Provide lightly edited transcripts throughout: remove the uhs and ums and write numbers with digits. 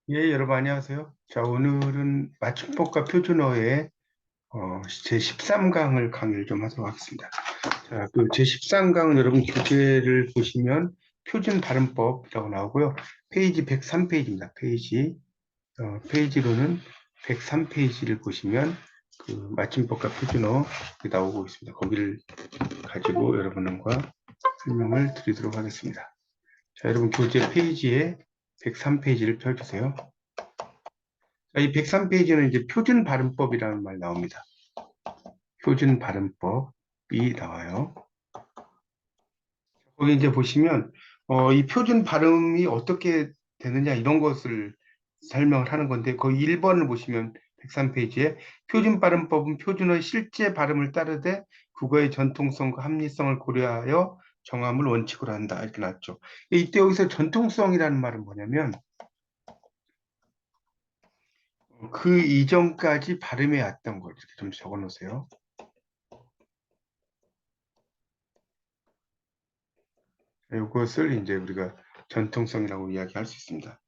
예, 여러분 안녕하세요. 자, 오늘은 맞춤법과 표준어의 제13강을 강의를 좀 하도록 하겠습니다. 자, 그 제13강은 여러분 교재를 보시면 표준 발음법이라고 나오고요. 페이지 103페이지입니다. 페이지로는 103페이지를 보시면 그 맞춤법과 표준어 나오고 있습니다. 거기를 가지고 여러분과 설명을 드리도록 하겠습니다. 자, 여러분 교재 페이지에 103페이지를 펴주세요. 이 103페이지는 이제 표준 발음법이라는 말 나옵니다. 표준 발음법이 나와요. 거기 이제 보시면 이 표준 발음이 어떻게 되느냐 이런 것을 설명을 하는 건데 거기 1번을 보시면 103페이지에 표준 발음법은 표준어의 실제 발음을 따르되 국어의 전통성과 합리성을 고려하여 정함을 원칙으로 한다 이렇게 나왔죠. 이때 여기서 전통성이라는 말은 뭐냐면 그 이전까지 발음해 왔던 걸 이렇게 좀 적어 놓으세요. 이것을 이제 우리가 전통성이라고 이야기할 수 있습니다.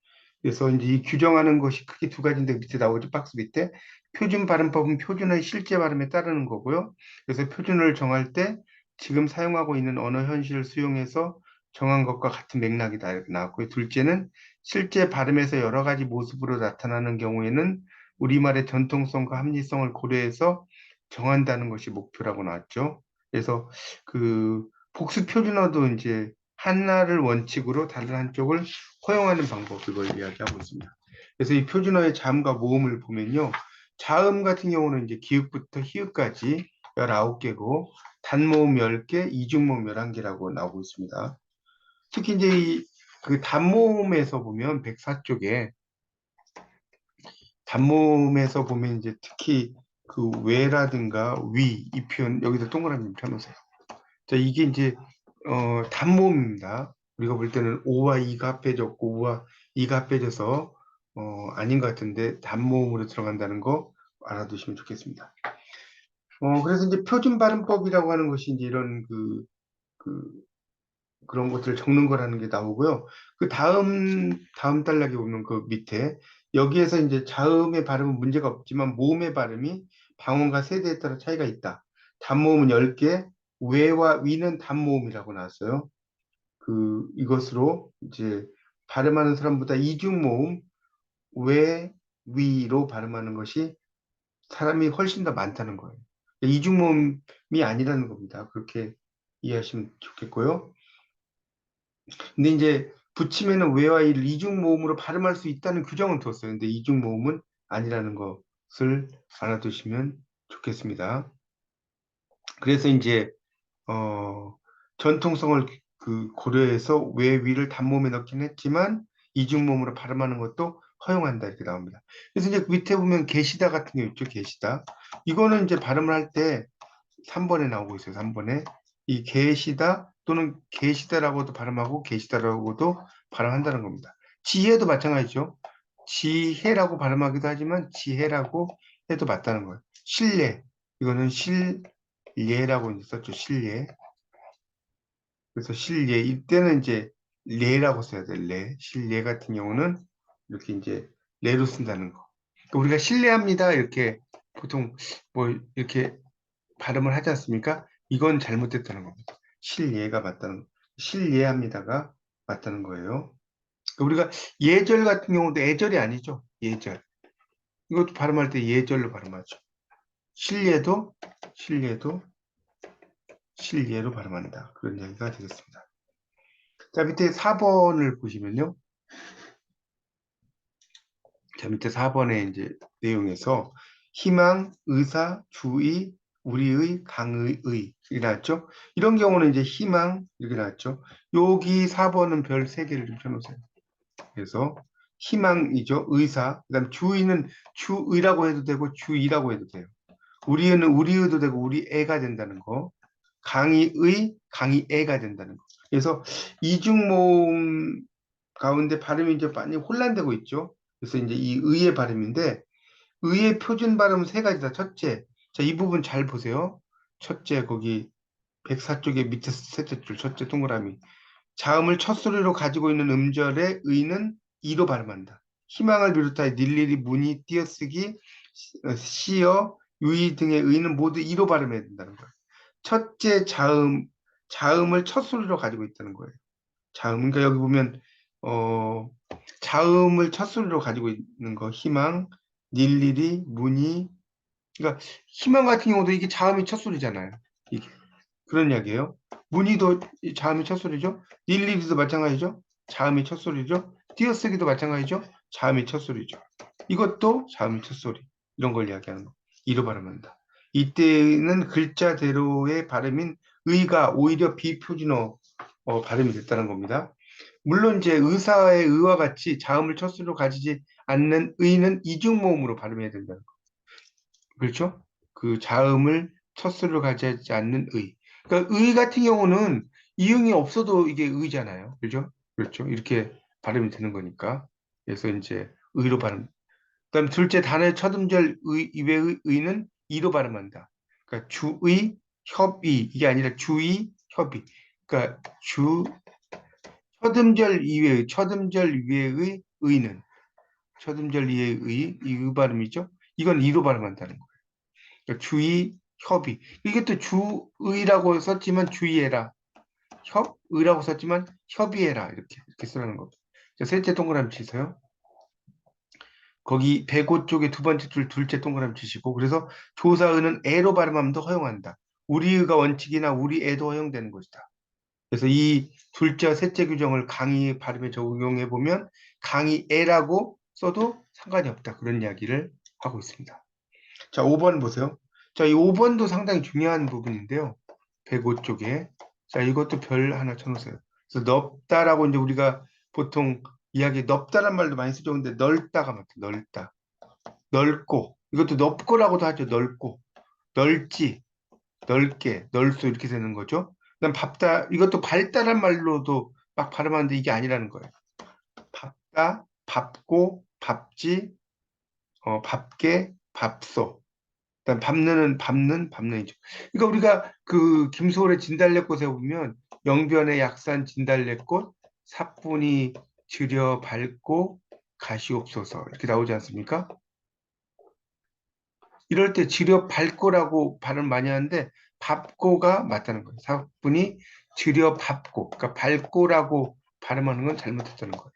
그래서 이제 이 규정하는 것이 크게 두 가지인데 밑에 나오죠. 박스 밑에. 표준 발음법은 표준어의 실제 발음에 따르는 거고요. 그래서 표준어를 정할 때 지금 사용하고 있는 언어 현실을 수용해서 정한 것과 같은 맥락이다 이렇게 나왔고요. 둘째는 실제 발음에서 여러 가지 모습으로 나타나는 경우에는 우리말의 전통성과 합리성을 고려해서 정한다는 것이 목표라고 나왔죠. 그래서 그 복수 표준어도 이제 하나를 원칙으로 다른 한쪽을 허용하는 방법, 그걸 이야기하고 있습니다. 그래서 이 표준어의 자음과 모음을 보면요. 자음 같은 경우는 이제 기읍부터 히읗까지 19개고, 단모음 10개, 이중모음 11개라고 나오고 있습니다. 특히 이제 그 단모음에서 보면 104쪽에, 단모음에서 보면 이제 특히 그 왜라든가 위, 이 표현, 여기다 동그라미 좀 펴놓으세요. 자, 이게 이제 단모음입니다. 우리가 볼 때는 오와 이가 합해졌고 우와 이가 합해져서 아닌 것 같은데 단모음으로 들어간다는 거 알아두시면 좋겠습니다. 그래서 이제 표준 발음법이라고 하는 것이 이제 이런 그 그런 것들을 적는 거라는 게 나오고요. 그 다음 단락에 보면 그 밑에 여기에서 이제 자음의 발음은 문제가 없지만 모음의 발음이 방언과 세대에 따라 차이가 있다. 단모음은 10개, 외와 위는 단모음이라고 나왔어요. 이것으로 이제 발음하는 사람보다 이중모음, 외, 위로 발음하는 것이 사람이 훨씬 더 많다는 거예요. 이중모음이 아니라는 겁니다. 그렇게 이해하시면 좋겠고요. 근데 이제 붙이면은 외와 이를 이중모음으로 발음할 수 있다는 규정은 뒀어요. 근데 이중모음은 아니라는 것을 알아두시면 좋겠습니다. 그래서 이제 어, 전통성을 고려해서 외 위를 단모음에 넣긴 했지만 이중모음으로 발음하는 것도 허용한다 이렇게 나옵니다. 그래서 이제 밑에 보면 계시다 같은 게 있죠. 계시다. 이거는 이제 발음을 할 때 3번에 나오고 있어요. 3번에 이 계시다 또는 계시다라고도 발음하고 계시다라고도 발음한다는 겁니다. 지혜도 마찬가지죠. 지혜라고 발음하기도 하지만 지혜라고 해도 맞다는 거예요. 신뢰 이거는 실례라고 이제 썼죠. 실례. 그래서 실례 이때는 이제 레라고 써야 돼. 레. 실례 같은 경우는 이렇게 이제 레로 쓴다는 거. 그러니까 우리가 신뢰합니다. 이렇게 보통 뭐 이렇게 발음을 하지 않습니까? 이건 잘못됐다는 겁니다. 실례가 맞다는 거. 실례합니다가 맞다는 거예요. 그러니까 우리가 예절 같은 경우도 애절이 아니죠. 예절. 이것도 발음할 때 예절로 발음하죠. 신뢰도 신뢰도 실례로 발음한다. 그런 이야기가 되겠습니다. 자, 밑에 4번을 보시면요. 자, 밑에 4번의 이제 내용에서 희망, 의사, 주의, 우리의, 강의, 이렇게 나왔죠. 이런 경우는 이제 희망, 이렇게 나왔죠. 여기 4번은 별 3개를 좀 쳐놓으세요. 그래서 희망이죠. 의사. 그 다음 주의는 주의라고 해도 되고 주의라고 해도 돼요. 우리는 우리의도 되고 우리애가 된다는 거. 강의의, 강의애가 된다는 거. 그래서 이중모음 가운데 발음이 이제 많이 혼란되고 있죠. 그래서 이제 이 의의 발음인데 의의 표준 발음은 세 가지다. 첫째, 자, 이 부분 잘 보세요. 첫째, 거기 104쪽에 밑에 셋째 줄, 첫째 동그라미. 자음을 첫 소리로 가지고 있는 음절의 의는 이로 발음한다. 희망을 비롯하여 일일이 문의, 띄어쓰기, 시어, 유의 등의 의는 모두 이로 발음해야 된다는 거예요. 첫째 자음을 첫 소리로 가지고 있다는 거예요. 자음, 그러니까 여기 보면 어, 자음을 첫 소리로 가지고 있는 거, 희망, 일일이, 문의. 그러니까 희망 같은 경우도 이게 자음이 첫 소리잖아요. 이게 그런 이야기예요. 문의도 자음이 첫 소리죠. 일일이도 마찬가지죠. 자음이 첫 소리죠. 띄어쓰기도 마찬가지죠. 자음이 첫 소리죠. 이것도 자음이 첫 소리. 이런 걸 이야기하는 거. 이로 발음한다. 이때는 글자대로의 발음인 의가 오히려 비표준어 발음이 됐다는 겁니다. 물론 이제 의사의 의와 같이 자음을 첫 소리로 가지지 않는 의는 이중모음으로 발음해야 된다는 거. 그렇죠? 그 자음을 첫 소리로 가지지 않는 의. 그러니까 의 같은 경우는 이응이 없어도 이게 의잖아요. 그렇죠? 그렇죠? 이렇게 발음이 되는 거니까. 그래서 이제 의로 발음. 그다음 둘째 단어의 첫 음절 의, 이외의 의는 이로 발음한다. 그러니까 주의, 협의 이게 아니라 주의, 협의. 그러니까 첫 음절 이외의 첫 음절 이외의 의는 첫 음절 이외의 의 발음이죠. 이건 이로 발음한다는 거예요. 그러니까 주의, 협의. 이게 또 주의라고 썼지만 주의해라. 협의라고 썼지만 협의해라. 이렇게 쓰라는 거죠. 자, 셋째 동그라미 치세요. 거기 배고 쪽에 두 번째 줄 둘째 동그라미 치시고 그래서 조사의는 애로 발음하면도 허용한다. 우리의가 원칙이나 우리애도 허용되는 것이다. 그래서 이 둘째와 셋째 규정을 강의 발음에 적용해 보면 강의애라고 써도 상관이 없다. 그런 이야기를 하고 있습니다. 자, 5번 보세요. 자, 이 5번도 상당히 중요한 부분인데요. 105 쪽에. 자, 이것도 별 하나 쳐놓으세요. 그래서 넓다라고 이제 우리가 보통 이야기 넓다란 말도 많이 쓰죠. 근데 넓다가 맞다. 넓다. 넓고. 이것도 넓고라고도 하죠. 넓고. 넓지. 넓게. 넓소 이렇게 되는 거죠. 그다음 밥다. 이것도 밝다란 말로도 막 발음하는데 이게 아니라는 거예요. 밥다, 밥고, 밥지, 밥게, 밥소. 그다음 밟는이죠. 그러니까 우리가 그 김소월의 진달래꽃에 보면 영변의 약산 진달래꽃 사뿐히 들여 밟고 가시옵소서 이렇게 나오지 않습니까? 이럴 때 지려 밟고라고 발음 많이 하는데 밟고가 맞다는 거예요. 사뿐히 지려 밟고 그러니까 밟고라고 발음하는 건 잘못했다는 거예요.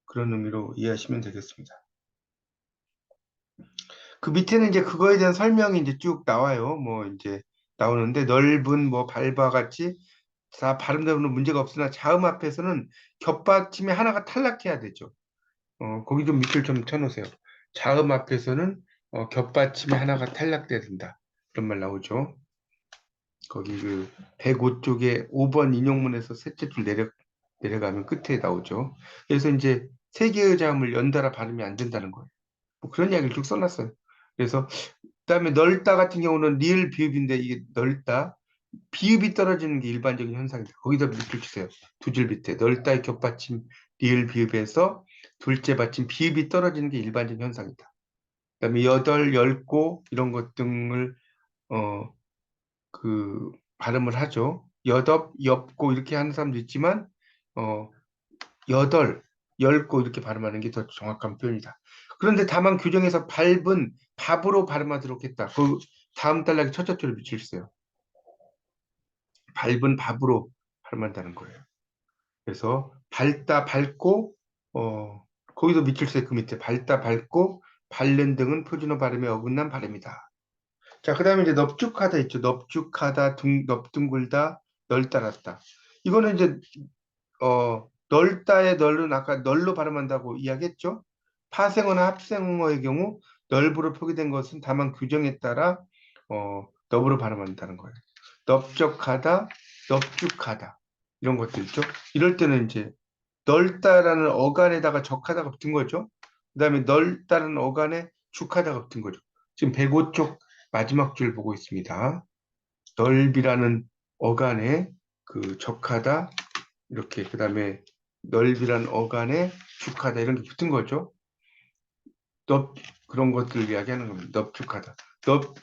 그런 의미로 이해하시면 되겠습니다. 그 밑에는 이제 그거에 대한 설명이 이제 쭉 나와요. 뭐 이제 나오는데 넓은 뭐 밟아 같이 다 발음되는 문제가 없으나 자음 앞에서는 겹받침이 하나가 탈락해야 되죠. 거기 좀 밑줄 좀 쳐놓으세요. 자음 앞에서는 겹받침이 하나가 탈락돼야 된다. 그런 말 나오죠. 거기 그 105 쪽에 5번 인용문에서 셋째 줄 내려가면 끝에 나오죠. 그래서 이제 세 개의 자음을 연달아 발음이 안 된다는 거예요. 뭐 그런 이야기를 쭉 써놨어요. 그래서 그다음에 넓다 같은 경우는 리을 비읍인데 이게 넓다 비읍이 떨어지는 게 일반적인 현상입니다. 거기다 밑줄 치세요. 두 줄 밑에 넓다의 겹받침 리을 비읍에서 둘째 받침 비읍이 떨어지는 게 일반적인 현상이다. 그다음에 여덟, 열고 이런 것 등을 어 발음을 하죠. 여덟, 엽고 이렇게 하는 사람도 있지만 어 여덟, 열고 이렇게 발음하는 게 더 정확한 표현이다. 그런데 다만 규정에서 밟은 밥으로 발음하도록 했다. 그 다음 단락에 첫째 줄을 붙이세요. 밟은 밥으로 발음한다는 거예요. 그래서 밟다, 밟고 거기도 밑줄새 그 밑에 밟다, 밟고 밟는 등은 표준어 발음에 어긋난 발음이다. 자, 그 다음에 이제 넙죽하다 있죠. 넙죽하다, 넙둥글다, 널따랐다. 이거는 이제 널다의 널은 아까 널로 발음한다고 이야기했죠. 파생어나 합생어의 경우 널브로 표기된 것은 다만 규정에 따라 넙으로 발음한다는 거예요. 넓적하다, 넙죽하다 이런 것들 있죠. 이럴 때는 이제 넓다라는 어간에다가 적하다가 붙은 거죠. 그다음에 넓다는 어간에 죽하다가 붙은 거죠. 지금 105쪽 마지막 줄 보고 있습니다. 넓이라는 어간에 그 적하다 이렇게 그다음에 넓이란 어간에 죽하다 이런 게 붙은 거죠. 넓 그런 것들을 이야기하는 겁니다. 넓죽하다.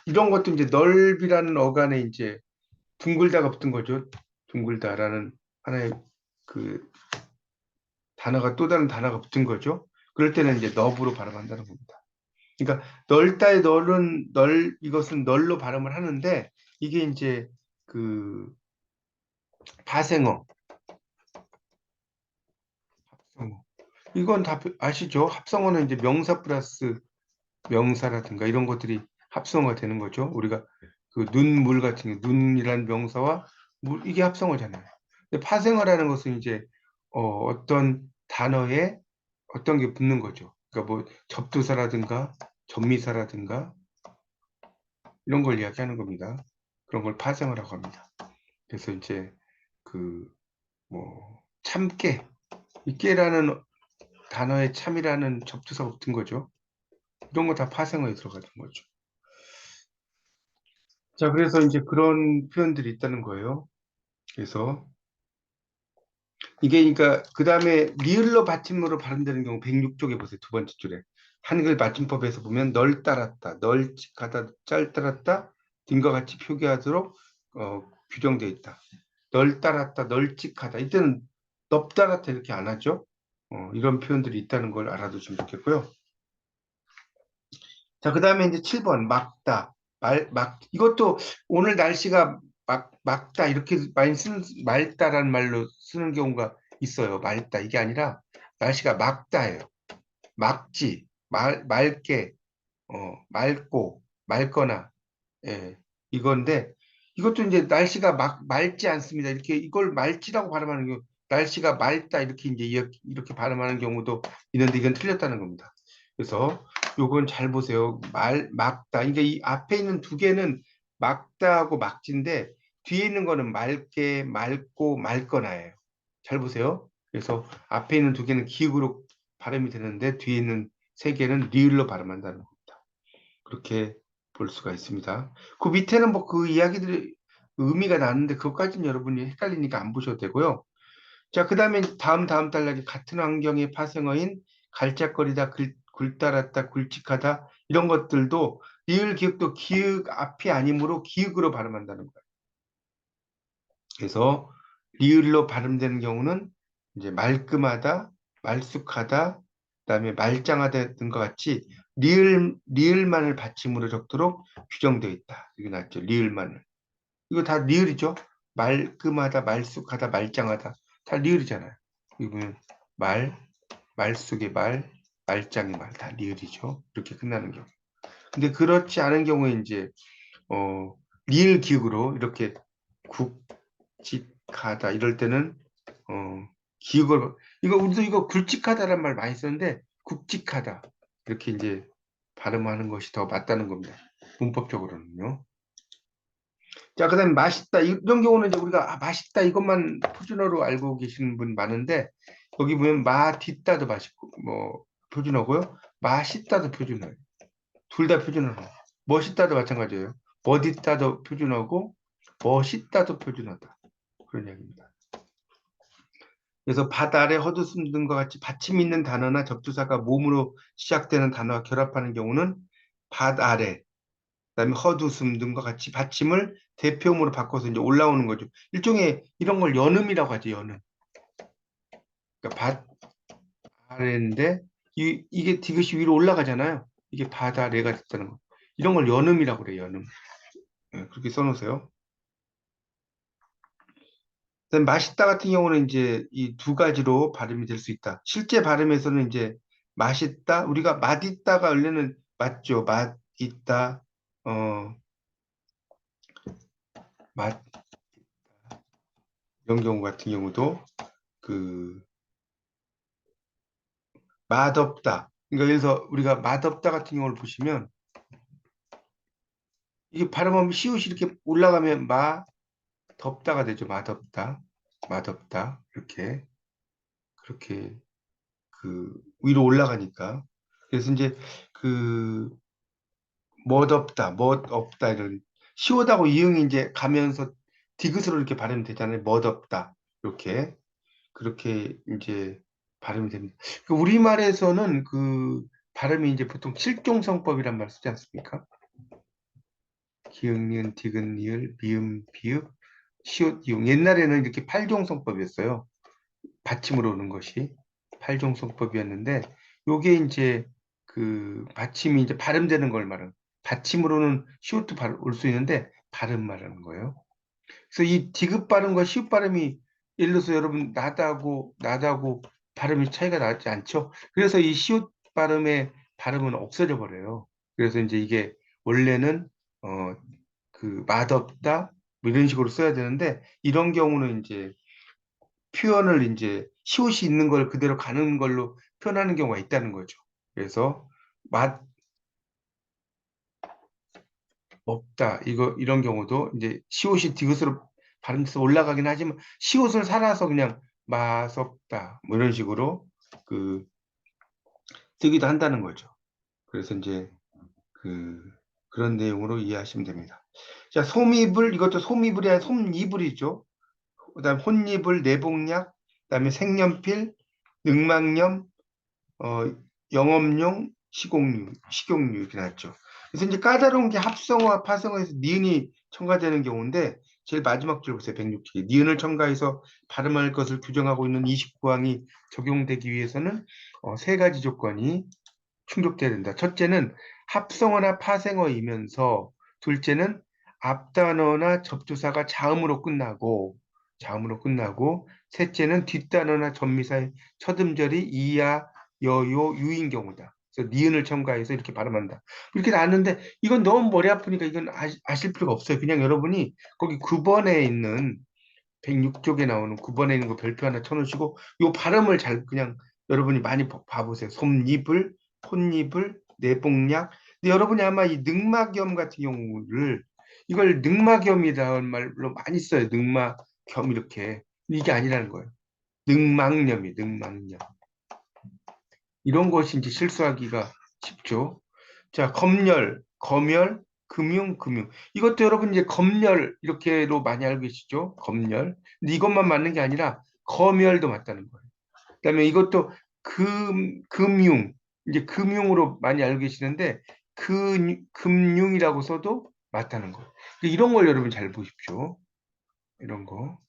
이런 것도 이제 넓이라는 어간에 이제 둥글다가 붙은 거죠. 둥글다라는 하나의 그 단어가 또 다른 단어가 붙은 거죠. 그럴 때는 이제 넙으로 발음한다는 겁니다. 그러니까 넓다의 널은 이것은 널로 발음을 하는데 이게 이제 그 파생어, 합성어. 이건 다 아시죠? 합성어는 이제 명사 플러스 명사라든가 이런 것들이 합성어가 되는 거죠. 우리가 그 눈물 같은 게 눈이란 명사와 물 이게 합성어잖아요. 근데 파생어라는 것은 이제 어떤 단어에 어떤 게 붙는 거죠. 그러니까 뭐 접두사라든가 접미사라든가 이런 걸 이야기하는 겁니다. 그런 걸 파생어라고 합니다. 그래서 이제 그 뭐 참깨, 이 깨라는 단어에 참이라는 접두사가 붙은 거죠. 이런 거 다 파생어에 들어가는 거죠. 자, 그래서 이제 그런 표현들이 있다는 거예요. 그래서 이게 그러니까 그 다음에 리을로 받침으로 발음되는 경우 106쪽에 보세요. 두 번째 줄에 한글 받침법에서 보면 널 따랐다, 널찍하다, 짤 따랐다 등과 같이 표기하도록 규정되어 있다. 널 따랐다, 널찍하다. 이때는 넙 따랐다 이렇게 안 하죠. 이런 표현들이 있다는 걸 알아두시면 좋겠고요. 자, 그 다음에 이제 7번 막다, 이것도 오늘 날씨가 막다 이렇게 많이 쓰는 맑다라는 말로 쓰는 경우가 있어요. 맑다 이게 아니라 날씨가 막다예요. 막지, 맑게, 맑고, 맑거나, 예, 이건데 이것도 이제 날씨가 맑지 않습니다. 이렇게 이걸 맑지라고 발음하는 경우, 날씨가 맑다 이렇게 이제 이렇게 발음하는 경우도 있는데 이건 틀렸다는 겁니다. 그래서 요건 잘 보세요. 막다. 그러니까 이 앞에 있는 두 개는 막다하고 막지인데 뒤에 있는 거는 맑게, 맑고, 맑거나예요. 잘 보세요. 그래서 앞에 있는 두 개는 기읍으로 발음이 되는데 뒤에 있는 세 개는 리을로 발음한다는 겁니다. 그렇게 볼 수가 있습니다. 그 밑에는 뭐 그 이야기들이 의미가 나는데 그것까지는 여러분이 헷갈리니까 안 보셔도 되고요. 자, 그 다음에 다음 단락에 같은 환경의 파생어인 갈짝거리다, 굴따랐다, 굵직하다 이런 것들도 리을 기억도 기역 앞이 아니므로 기역으로 발음한다는 거예요. 그래서 리을로 발음되는 경우는 이제 말끔하다, 말쑥하다, 그다음에 말짱하다 등과 같이 리을만을 받침으로 적도록 규정되어 있다. 이게 낫죠. 리을만을. 이거 다 리을이죠. 말끔하다, 말쑥하다, 말짱하다. 다 리을이잖아요. 이거 보면 말쑥의 말짱의 말 다 리을이죠. 이렇게 끝나는 경우. 근데 그렇지 않은 경우에 이제 어, 리을 기억으로 이렇게 굵직하다 이럴 때는 기억을 이거 우리도 이거 굵직하다란 말 많이 쓰는데 굵직하다 이렇게 이제 발음하는 것이 더 맞다는 겁니다. 문법적으로는요. 자, 그다음에 맛있다 이런 경우는 이제 우리가 맛있다 이것만 표준어로 알고 계시는 분 많은데 여기 보면 맛있다도 맛있고 뭐 표준어고요. 맛있다도 표준어예요. 둘 다 표준어로. 멋있다도 마찬가지예요. 멋있다도 표준어고 멋있다도 표준어다. 그런 이야기입니다. 그래서 밭 아래 헛웃음 등과 같이 받침 있는 단어나 접두사가 몸으로 시작되는 단어와 결합하는 경우는 밭 아래, 그다음에 헛웃음 등과 같이 받침을 대표음으로 바꿔서 이제 올라오는 거죠. 일종의 이런 걸 연음이라고 하죠. 연음. 그러니까 밭 아래인데 이게 디귿이 위로 올라가잖아요. 이게 밭 아래가 됐다는 거. 이런 걸 연음이라고 그래요. 연음. 네, 그렇게 써놓으세요. 그다음에 맛있다 같은 경우는 이제 이 두 가지로 발음이 될 수 있다. 실제 발음에서는 이제 맛있다, 우리가 맛있다가 원래는 맞죠. 맛있다, 어, 맛 이런 경우 같은 경우도 그 맛없다. 그러니까 그래서 우리가 맛없다 같은 경우를 보시면 이게 발음하면 시옷이 이렇게 올라가면 맛없다가 되죠. 맛없다, 맛없다 이렇게 그렇게 그 위로 올라가니까 그래서 이제 그 멋없다, 멋없다 이런 시옷하고 이응이 이제 가면서 디귿으로 이렇게 발음이 되잖아요. 멋없다 이렇게 그렇게 이제 발음이 됩니다. 그 우리말에서는 그 발음이 이제 보통 칠종성법이란 말 쓰지 않습니까? 기역, 니은, 디귿, 리을, 미음, 비읍, 시옷, 이응. 옛날에는 이렇게 팔종성법이었어요. 받침으로 오는 것이 팔종성법이었는데 요게 이제 그 받침이 이제 발음되는 걸 말하는, 받침으로는 시옷도 올 수 있는데 발음 말하는 거예요. 그래서 이 디귿 발음과 시옷 발음이 예를 들어서 여러분 나다고 발음이 차이가 나지 않죠? 그래서 이 시옷 발음의 발음은 없어져 버려요. 그래서 이제 이게 원래는 어 그 맛없다 뭐 이런 식으로 써야 되는데 이런 경우는 이제 표현을 이제 시옷이 있는 걸 그대로 가는 걸로 표현하는 경우가 있다는 거죠. 그래서 맛 없다 이거 이런 경우도 이제 시옷이 디귿으로 발음돼서 올라가긴 하지만 시옷을 살아서 그냥 맛없다 뭐 이런 식으로 그 쓰기도 한다는 거죠. 그래서 이제 그 그런 내용으로 이해하시면 됩니다. 자, 솜이불 이것도 솜이불이 아니라 솜이불이죠. 그다음 혼이불, 내복약, 그다음에 색연필, 능망염, 어, 영업용, 식용유 이렇게 나왔죠. 그래서 이제 까다로운 게 합성어와 파성어에서 니은이 첨가되는 경우인데 제일 마지막 줄 보세요. 106쪽에 니은을 첨가해서 발음할 것을 규정하고 있는 29항이 적용되기 위해서는 세 가지 조건이 충족돼야 된다. 첫째는 합성어나 파생어이면서 둘째는 앞단어나 접두사가 자음으로 끝나고 셋째는 뒷단어나 접미사의 첫 음절이 이야, 여요, 유인 경우다. 그래서 니은을 첨가해서 이렇게 발음한다. 이렇게 나왔는데 이건 너무 머리 아프니까 이건 아실 필요가 없어요. 그냥 여러분이 거기 9번에 있는 106쪽에 나오는 9번에 있는 거 별표 하나 쳐놓으시고 요 발음을 잘 그냥 여러분이 많이 봐보세요. 솜잎을, 콧잎을, 내복약. 근데 여러분이 아마 이 늑막염 같은 경우를 이걸 늑막염이라는 말로 많이 써요. 늑막염 이렇게. 이게 아니라는 거예요. 늑막염. 이런 것이 이제 실수하기가 쉽죠. 자, 검열, 금융. 이것도 여러분 이제 검열 이렇게로 많이 알고 계시죠? 검열. 근데 이것만 맞는 게 아니라 검열도 맞다는 거예요. 그다음에 이것도 금융, 이제 금융으로 많이 알고 계시는데 금융이라고 써도 맞다는 거예요. 이런 걸 여러분 잘 보십시오. 이런 거.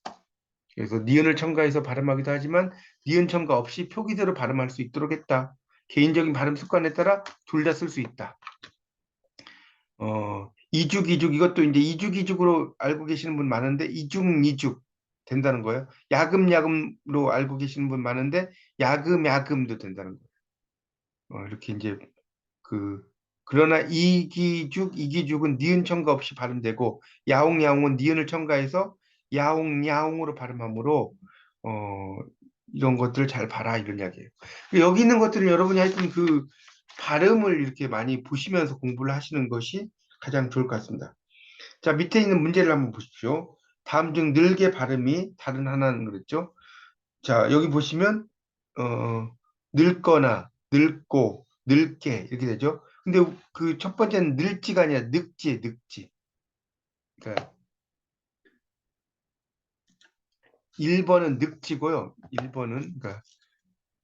그래서 니은을 첨가해서 발음하기도 하지만 니은 첨가 없이 표기대로 발음할 수 있도록 했다. 개인적인 발음 습관에 따라 둘 다 쓸 수 있다. 이죽 이것도 이제 이죽으로 알고 계시는 분 많은데 이죽 된다는 거예요. 야금으로 알고 계시는 분 많은데 야금도 된다는 거예요. 이렇게 이제 그 그러나 이기죽은 니은 첨가 없이 발음되고 야옹은 니은을 첨가해서 야옹으로 발음하므로 어 이런 것들을 잘 봐라 이런 이야기예요. 여기 있는 것들은 여러분이 하여튼 그 발음을 이렇게 많이 보시면서 공부를 하시는 것이 가장 좋을 것 같습니다. 자, 밑에 있는 문제를 한번 보십시오. 다음 중 늘개 발음이 다른 하나는 그랬죠. 자, 여기 보시면 늙거나 늙고 늙게 이렇게 되죠. 근데 그 첫 번째는 늙지가 아니라 늙지. 그러니까 1번은 늙지고요. 1번은 그러니까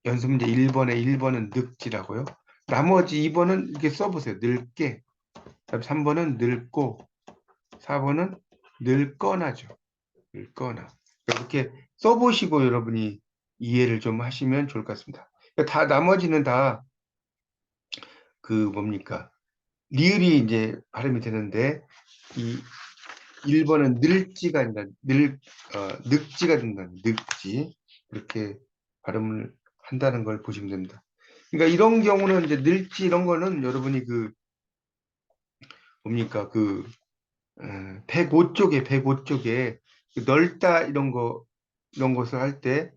연습 문제 1번은 늙지라고요. 나머지 2번은 이렇게 써보세요. 늙게. 그다음 3번은 늙고 4번은 늙거나죠. 늙거나. 이렇게 써보시고 여러분이 이해를 좀 하시면 좋을 것 같습니다. 다 나머지는 다 그 뭡니까? 리을이 이제 발음이 되는데 이 1번은 늙지가 아니라 늙지가 된다. 늙지. 이렇게 발음을 한다는 걸 보시면 됩니다. 그러니까 이런 경우는 이제 늙지 이런 거는 여러분이 그 뭡니까? 그 105쪽에 그 넓다 이런 것을 할 때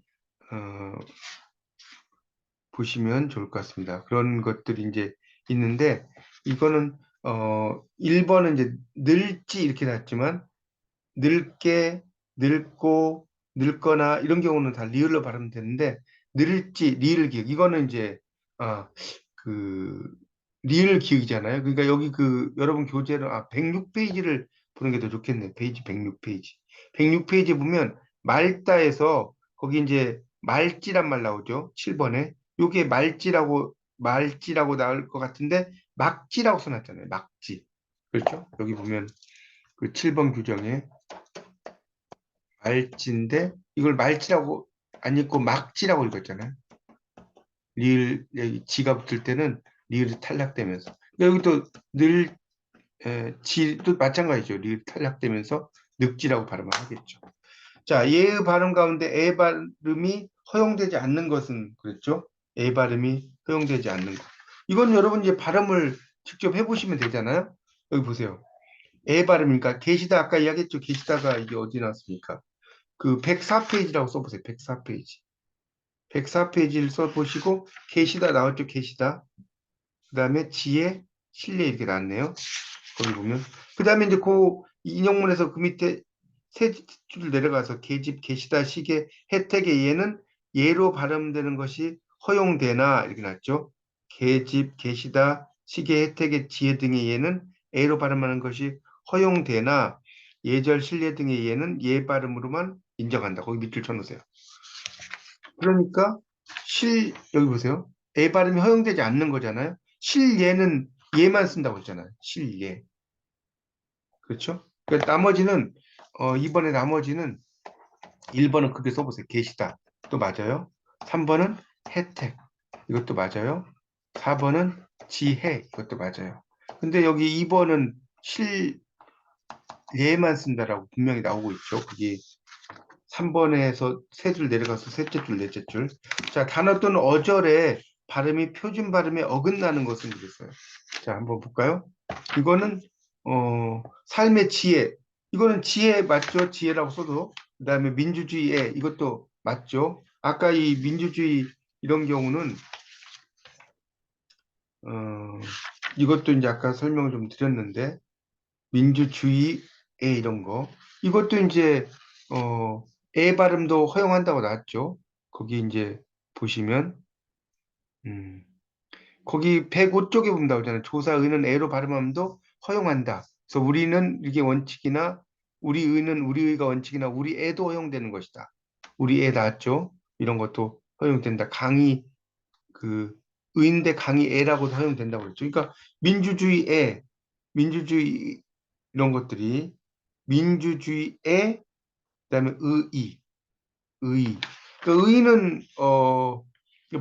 보시면 좋을 것 같습니다. 그런 것들이 이제 있는데 이거는 1번은 이제 늙지 이렇게 났지만 늙게, 늙고, 늙거나 이런 경우는 다 리을로 발음되는데 늙지, 리을 기억 이거는 이제 아, 그 리을 기억이잖아요. 그러니까 여기 그 여러분 교재로 106페이지를 보는 게 더 좋겠네. 페이지 106페이지. 106페이지 보면 말다에서 거기 이제 말지란 말 나오죠. 7번에. 요게 말지라고 나올 것 같은데 막지라고 써놨잖아요. 막지. 그렇죠? 여기 보면 그 7번 규정에 말지인데 이걸 말지라고 안 읽고 막지라고 읽었잖아요. 리을 여기 지가 붙을 때는 리을이 탈락되면서 여기도 늘 지도 마찬가지죠. 리을 탈락되면서 늑지라고 발음을 하겠죠. 자, 예의 발음 가운데 에 발음이 허용되지 않는 것은 그랬죠? 에 발음이 허용되지 않는 것. 이건 여러분 이제 발음을 직접 해보시면 되잖아요. 여기 보세요. 에 발음이니까 계시다 아까 이야기했죠. 계시다가 이게 어디 나왔습니까? 그 104페이지라고 써보세요. 104페이지. 104페이지를 써보시고 계시다 나왔죠. 계시다. 그 다음에 지혜, 신뢰 이렇게 나왔네요. 거기 보면. 그 다음에 이제 그 인용문에서 그 밑에 세 줄 내려가서 계집, 계시다, 시계, 혜택의 예는 예로 발음되는 것이 허용되나 이렇게 났죠. 계집, 계시다, 시계, 혜택의 지혜 등의 예는 예로 발음하는 것이 허용되나 예절, 신뢰 등의 예는 예 발음으로만 인정한다. 거기 밑줄 쳐놓으세요. 그러니까 여기 보세요. 예 발음이 허용되지 않는 거잖아요. 실예는 예만 쓴다고 했잖아요. 실예. 그렇죠? 그러니까 나머지는 2번에 나머지는 1번은 그렇게 써보세요. 계시다. 또 맞아요. 3번은 혜택. 이것도 맞아요. 4번은 지혜. 이것도 맞아요. 근데 여기 2번은 실예만 쓴다라고 분명히 나오고 있죠. 그게 3번에서 세 줄 내려가서 셋째 줄, 넷째 줄. 자, 단어 또는 어절의 발음이 표준 발음에 어긋나는 것은 그랬어요. 자, 한번 볼까요? 이거는 삶의 지혜. 이거는 지혜 맞죠? 지혜라고 써도. 그다음에 민주주의에 이것도 맞죠? 아까 이 민주주의 이런 경우는 어, 이것도 이제 아까 설명을 좀 드렸는데 민주주의에 이런 거 이것도 이제 애 발음도 허용한다고 나왔죠. 거기 이제 보시면 음, 거기 105쪽에 보면 나오잖아요. 조사의는 애로 발음함도 허용한다. 그래서 우리는 이게 원칙이나 우리 의는 우리 의가 원칙이나 우리 애도 허용되는 것이다. 우리 애 나왔죠? 이런 것도 허용된다. 강의 그 의인데 강의 애라고도 허용된다고 그랬죠. 그러니까 민주주의 애, 민주주의 이런 것들이 민주주의에 그다음에 의의. 그 의의는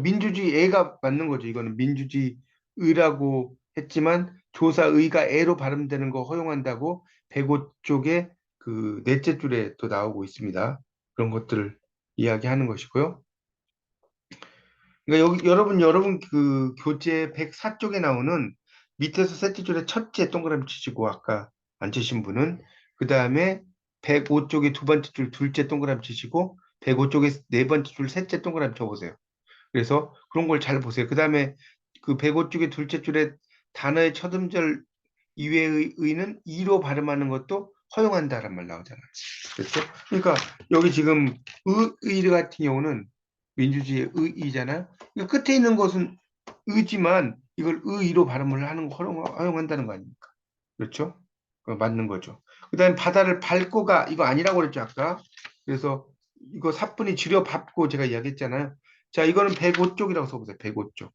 민주주의 애가 맞는 거죠. 이거는 민주주의 의라고 했지만 조사 의가 애로 발음되는 거 허용한다고 105쪽에 그 넷째 줄에 또 나오고 있습니다. 그런 것들을 이야기하는 것이고요. 그러니까 여기 여러분 그 교재 104쪽에 나오는 밑에서 셋째 줄에 첫째 동그라미 치시고 아까 안 치신 분은 그 다음에 105쪽에 두 번째 줄 둘째 동그라미 치시고 105쪽에 네 번째 줄 셋째 동그라미 쳐보세요. 그래서 그런 걸 잘 보세요. 그 다음에 그 105쪽에 둘째 줄에 단어의 첫 음절 이외의 의는 이로 발음하는 것도 허용한다란 말 나오잖아요. 그렇죠? 그러니까 여기 지금 의 같은 경우는 민주주의의 의이잖아요. 그러니까 끝에 있는 것은 의지만 이걸 의로 발음을 하는 거 허용한다는 거 아닙니까? 그렇죠? 맞는 거죠. 그다음에 바다를 밟고 가 이거 아니라고 그랬죠 아까. 그래서 이거 사뿐히 지려 밟고 제가 이야기했잖아요. 자 이거는 105쪽이라고 써보세요. 105쪽.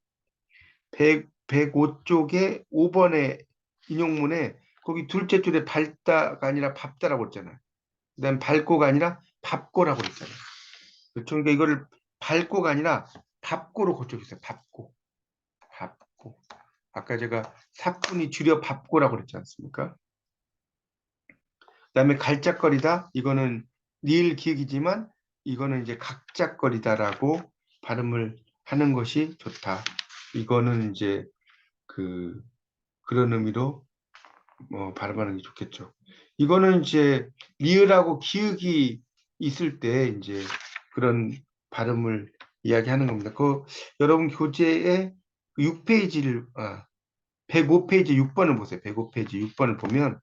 105쪽에 5번의 인용문에 거기 둘째 줄에 밟다가 아니라 밟다라고 했잖아요. 그다음 밟고가 아니라 밟고라고 했잖아요. 그렇죠? 그러니까 이거를 밟고가 아니라 밟고로 고쳐주세요. 밟고, 밟고. 아까 제가 사뿐히 줄여 밟고라고 그랬지 않습니까? 그다음에 갈짝거리다. 이거는 리을 기억이지만 이거는 이제 각짝거리다라고 발음을 하는 것이 좋다. 이거는 이제 그 그런 의미로 발음하는 게 좋겠죠. 이거는 이제 리을하고 기역이 있을 때 이제 그런 발음을 이야기하는 겁니다. 그 여러분 교재에 6페이지를 105페이지 6번을 보세요. 105페이지 6번을 보면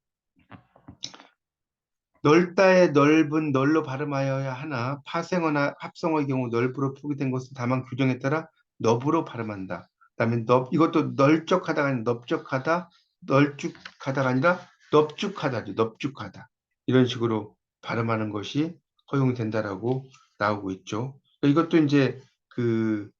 넓다의 넓은 널로 발음하여야 하나 파생어나 합성어의 경우 넓으로 표기된 것은 다만 규정에 따라 너브로 발음한다. 그다음에 이것도 널쩍하다가 아니라 넓적하다, 널쭉하다가 아니라 넙죽하다죠. 넙죽하다. 이런 식으로 발음하는 것이 허용이 된다라고 나오고 있죠. 이것도 이제 그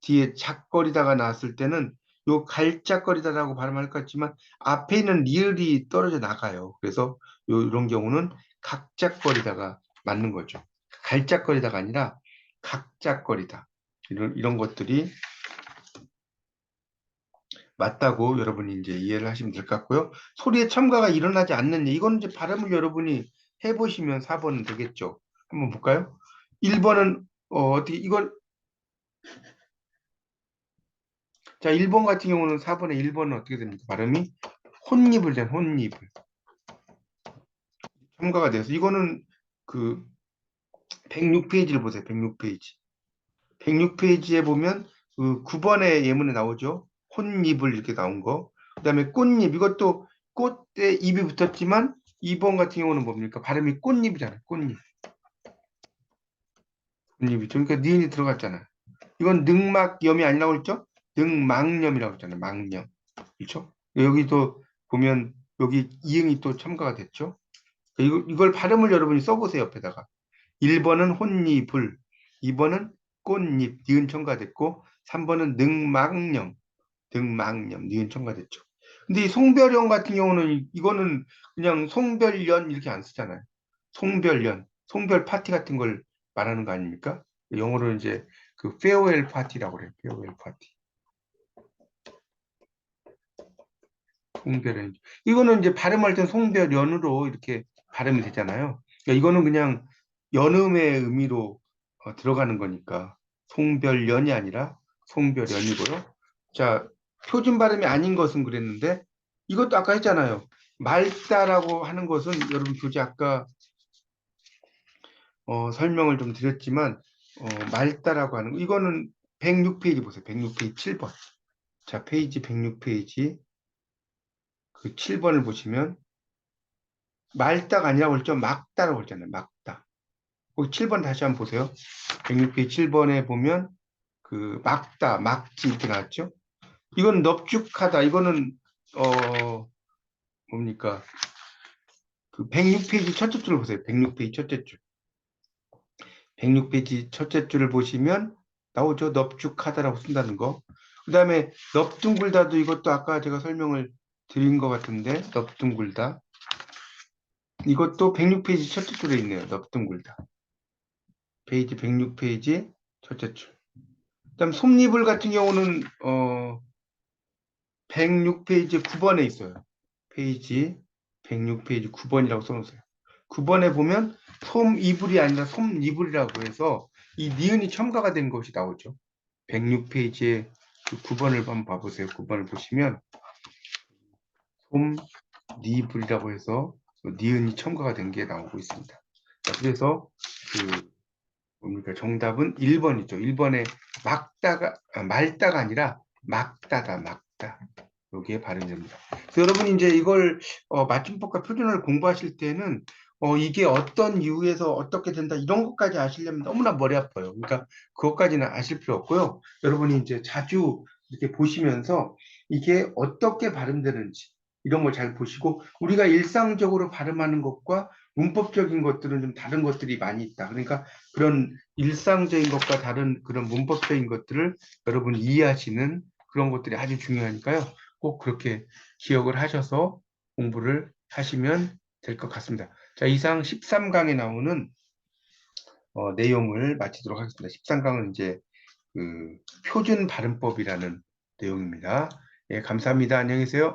뒤에 작거리다가 나왔을 때는 요 갈짝거리다라고 발음할 것 같지만 앞에 있는 리을이 떨어져 나가요. 그래서 이런 경우는 각짝거리다가 맞는 거죠. 갈짝거리다가 아니라 각짝거리다. 이런 것들이 맞다고 여러분이 이제 이해를 하시면 될 것 같고요. 소리의 첨가가 일어나지 않는 이거는 이제 발음을 여러분이 해보시면 4번은 되겠죠. 한번 볼까요? 1번은 어떻게 이걸 자 1번 같은 경우는 4번에 1번은 어떻게 됩니까? 발음이 혼입을 된 혼입을 첨가가 돼서 이거는 그 106페이지를 보세요. 106페이지. 106페이지에 보면 그 9번의 예문에 나오죠. 혼잎을 이렇게 나온 거. 그다음에 꽃잎 이것도 꽃에 잎이 붙었지만 2번 같은 경우는 뭡니까? 발음이 꽃잎이잖아요. 꽃잎. 꽃잎이죠. 그러니까 니은이 들어갔잖아요. 이건 늑막염이 아니라고 했죠? 늑막염이라고 했잖아요. 망염. 그렇죠? 여기도 보면 여기 이응이 또 첨가가 됐죠. 이걸 발음을 여러분이 써보세요. 옆에다가. 1번은 혼잎을, 2번은 꽃잎, 니은 첨가됐고, 3번은 늑막염, 늑막염, 니은 첨가됐죠. 근데 이 송별연 같은 경우는 이거는 그냥 송별연 이렇게 안 쓰잖아요. 송별연, 송별 파티 같은 걸 말하는 거 아닙니까? 영어로는 이제 그 페어웰 파티라고 그래요. 페어웰 파티. 송별연. 이거는 이제 발음할 땐 송별연으로 이렇게 발음이 되잖아요. 그러니까 이거는 그냥 연음의 의미로 들어가는 거니까 송별연이 아니라 송별연이고요. 자, 표준 발음이 아닌 것은 그랬는데 이것도 아까 했잖아요. 맑다라고 하는 것은 여러분 교재 아까 설명을 좀 드렸지만 맑다라고 하는 거 이거는 106페이지 보세요. 106페이지 7번. 자, 페이지 106페이지 그 7번을 보시면 맑다가 아니라고 했죠. 막다라고 했잖아요. 막다. 거기 7번 다시 한번 보세요. 106페이지 7번에 보면 그 막다, 막지 이렇게 나왔죠. 이건 넙죽하다. 이거는 뭡니까? 그 106페이지 첫째 줄을 보세요. 106페이지 첫째 줄. 106페이지 첫째 줄을 보시면 나오죠. 넙죽하다라고 쓴다는 거. 그 다음에 넙둥글다도 이것도 아까 제가 설명을 드린 것 같은데 넙둥글다. 이것도 106페이지 첫째 줄에 있네요. 넙둥글다. 페이지 106페이지 첫째 줄. 그다음 솜니불 같은 경우는 106페이지 9번에 있어요. 페이지 106페이지 9번이라고 써놓으세요. 9번에 보면 솜이불이 아니라 솜니불이라고 해서 이 니은이 첨가가 된 것이 나오죠. 106페이지에 그 9번을 한번 봐보세요. 9번을 보시면 솜니불이라고 해서 니은이 첨가가 된 게 나오고 있습니다. 그래서 그 뭡니까? 정답은 1번이죠. 1번에 말다가 아니라 막다다, 막다. 여기에 발음이 됩니다. 그래서 여러분이 이제 이걸 맞춤법과 표준어를 공부하실 때는 이게 어떤 이유에서 어떻게 된다 이런 것까지 아시려면 너무나 머리 아파요. 그러니까 그것까지는 아실 필요 없고요. 여러분이 이제 자주 이렇게 보시면서 이게 어떻게 발음되는지 이런 걸 잘 보시고 우리가 일상적으로 발음하는 것과 문법적인 것들은 좀 다른 것들이 많이 있다. 그러니까 그런 일상적인 것과 다른 그런 문법적인 것들을 여러분이 이해하시는 그런 것들이 아주 중요하니까요. 꼭 그렇게 기억을 하셔서 공부를 하시면 될 것 같습니다. 자, 이상 13강에 나오는 내용을 마치도록 하겠습니다. 13강은 이제 그 표준 발음법이라는 내용입니다. 예, 감사합니다. 안녕히 계세요.